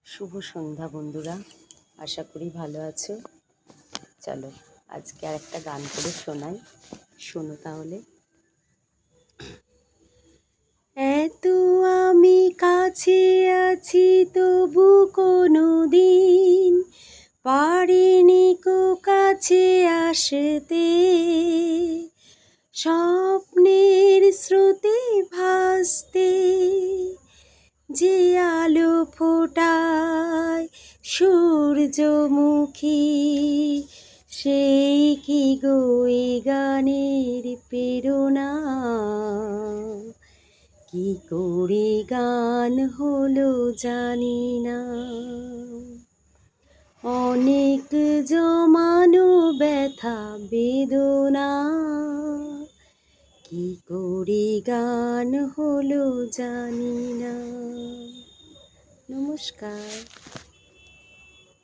শুভ সন্ধ্যা বন্ধুরা, আশা করি ভালো আছো। চলো আজকে আর একটা গান করে শোনাই, শোনো তাহলে। এত আমি কাছে আছি তবু কোনো দিন পারিনি কো কাছে আসতে, স্বপ্নের স্রোতে ভাসতে যে আলো ফোটায় সূর্যমুখী, সেই কি গো এ গানের প্রেরণা। কি করে গান হলো জানি না, অনেক জমানো ব্যথা বেদনা। কি করে গান হলো জানি না। নমস্কার।